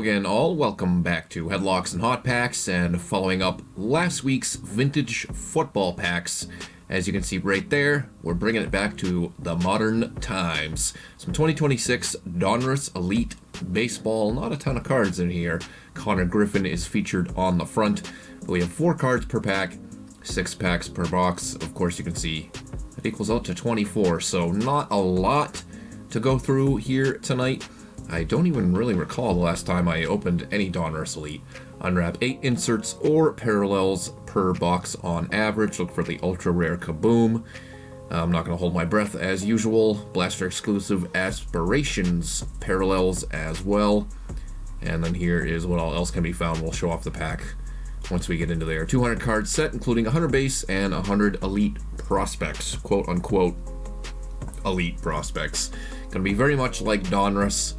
again, all. Welcome back to Headlocks and Hot Packs, and following up last week's vintage football packs. As you can see right there, we're bringing it back to the modern times. Some 2026 Donruss Elite baseball. Not a ton of cards in here. Connor Griffin is featured on the front. But we have 4 cards per pack, 6 packs per box. Of course, you can see that equals out to 24, so not a lot to go through here tonight. I don't even really recall the last time I opened any Donruss Elite. Unwrap 8 inserts or parallels per box on average. Look for the ultra rare Kaboom. I'm not going to hold my breath as usual. Blaster exclusive Aspirations parallels as well. And then here is what all else can be found. We'll show off the pack once we get into there. 200 card set, including 100 base and 100 elite prospects. Quote unquote elite prospects. Going to be very much like Donruss.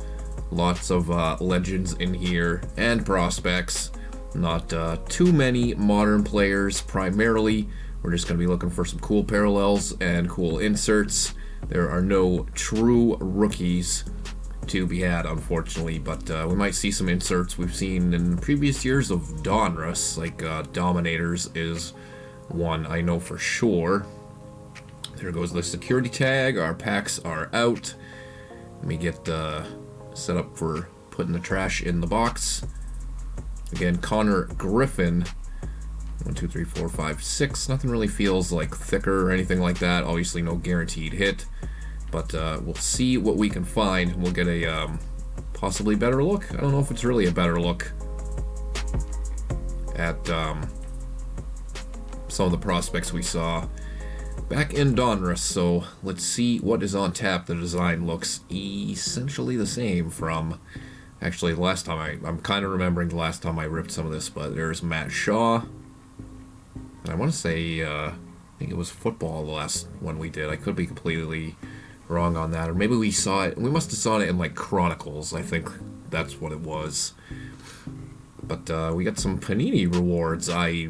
Lots of legends in here and prospects. Not too many modern players primarily. We're just going to be looking for some cool parallels and cool inserts. There are no true rookies to be had, unfortunately, but we might see some inserts we've seen in previous years of Donruss, like Dominators is one I know for sure. There goes the security tag. Our packs are out. Let me get set up for putting the trash in the box. Again, Connor Griffin. 1, 2, 3, 4, 5, 6. Nothing really feels like thicker or anything like that. Obviously, no guaranteed hit. But we'll see what we can find. We'll get a possibly better look. I don't know if it's really a better look at some of the prospects we saw back in Donruss. So let's see what is on tap. The design looks essentially the same from actually the last time I'm kind of remembering the last time I ripped some of this, but there's Matt Shaw. And I want to say I think it was football the last one we did. I could be completely wrong on that, or maybe we saw it. We must have saw it in like Chronicles. I think that's what it was. But we got some Panini rewards. I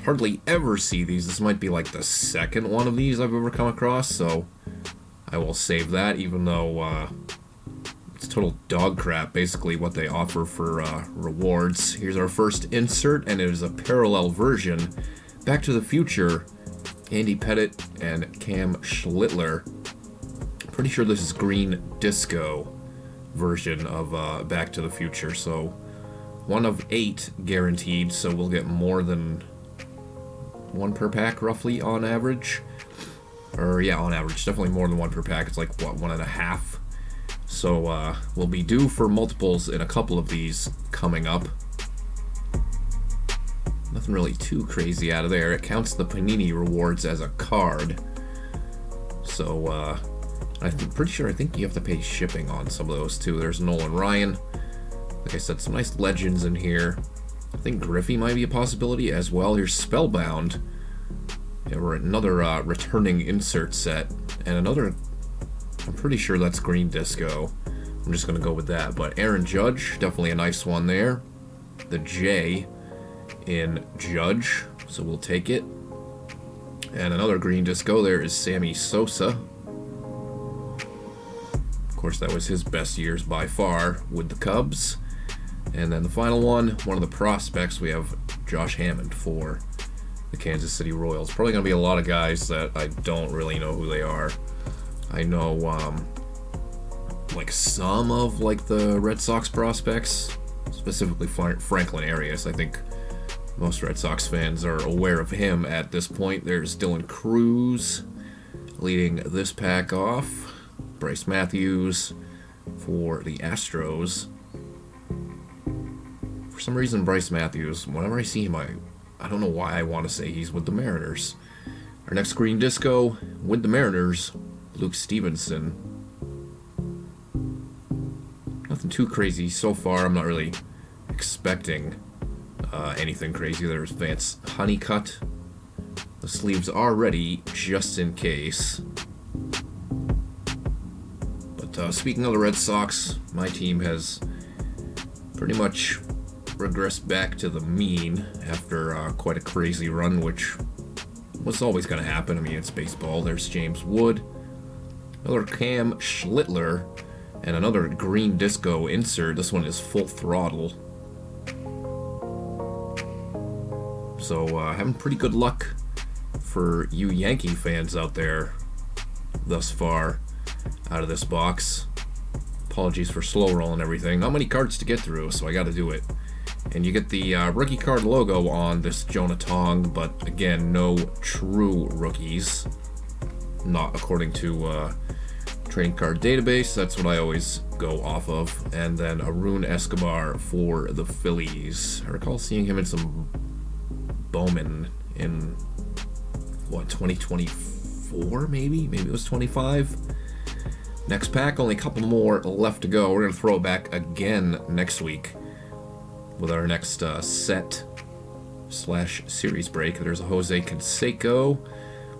hardly ever see these. This might be like the second one of these I've ever come across, so I will save that, even though it's total dog crap, basically, what they offer for rewards. Here's our first insert, and it is a parallel version. Back to the Future, Andy Pettit and Cam Schlittler. Pretty sure this is Green Disco version of Back to the Future, so 1 of 8 guaranteed, so we'll get more than 1 per pack, roughly, on average. Or, yeah, on average. Definitely more than 1 per pack. It's like, what, 1.5? So, we'll be due for multiples in a couple of these coming up. Nothing really too crazy out of there. It counts the Panini rewards as a card. So, I'm pretty sure, I think you have to pay shipping on some of those, too. There's Nolan Ryan. Like I said, some nice legends in here. I think Griffey might be a possibility as well. Here's Spellbound. Yeah, we're at another returning insert set. And another, I'm pretty sure that's Green Disco. I'm just going to go with that. But Aaron Judge, definitely a nice one there. The J in Judge, so we'll take it. And another Green Disco there is Sammy Sosa. Of course, that was his best years by far with the Cubs. And then the final one of the prospects, we have Josh Hammond for the Kansas City Royals. Probably going to be a lot of guys that I don't really know who they are. I know, like, some of, like, the Red Sox prospects, specifically Franklin Arias. I think most Red Sox fans are aware of him at this point. There's Dylan Cruz leading this pack off. Bryce Matthews for the Astros. For some reason, Bryce Matthews, whenever I see him, I don't know why I want to say he's with the Mariners. Our next Green Disco with the Mariners, Luke Stevenson. Nothing too crazy so far. I'm not really expecting anything crazy. There's Vance Honeycutt. The sleeves are ready just in case. But speaking of the Red Sox, my team has pretty much regressed back to the mean after quite a crazy run, which was always going to happen. I mean, it's baseball. There's James Wood. Another Cam Schlittler. And another green disco insert. This one is Full Throttle. So, having pretty good luck for you Yankee fans out there thus far out of this box. Apologies for slow rolling everything. Not many cards to get through, so I gotta do it. And you get the rookie card logo on this Jonah Tong, but again, no true rookies. Not according to trading card database. That's what I always go off of. And then Arun Escobar for the Phillies. I recall seeing him in some Bowman in, what, 2024 maybe? Maybe it was 25? Next pack, only a couple more left to go. We're going to throw it back again next week with our next set/series break. There's a Jose Canseco.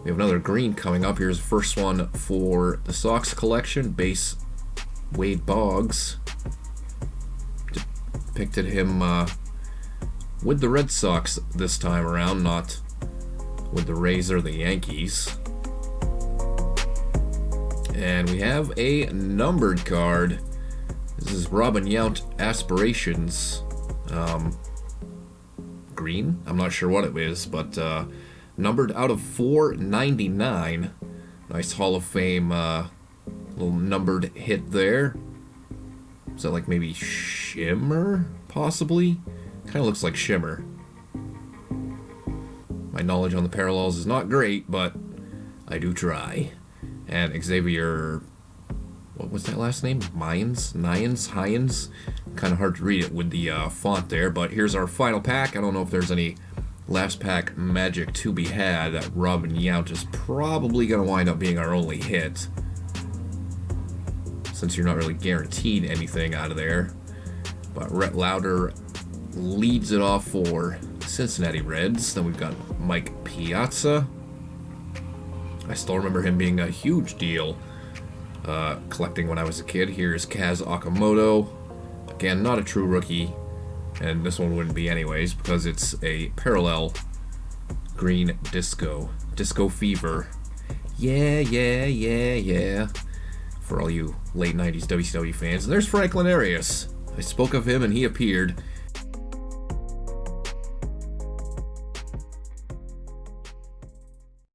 We have another green coming up. Here's the first one for the Sox collection. Base Wade Boggs. Depicted him with the Red Sox this time around, not with the Rays or the Yankees. And we have a numbered card. This is Robin Yount Aspirations. Green? I'm not sure what it is, but numbered out of 499. Nice Hall of Fame little numbered hit there. Is that like maybe Shimmer, possibly? Kind of looks like Shimmer. My knowledge on the parallels is not great, but I do try. And Xavier, what was that last name? Hyens? Kind of hard to read it with the font there, but here's our final pack. I don't know if there's any last pack magic to be had. That Robin Yount is probably going to wind up being our only hit, since you're not really guaranteed anything out of there. But Rhett Lauder leads it off for Cincinnati Reds. Then we've got Mike Piazza. I still remember him being a huge deal collecting when I was a kid. Here's Kaz Okamoto. Again, not a true rookie, and this one wouldn't be anyways because it's a parallel green disco. Disco Fever. Yeah. For all you late 90s WCW fans. And there's Franklin Arias. I spoke of him and he appeared.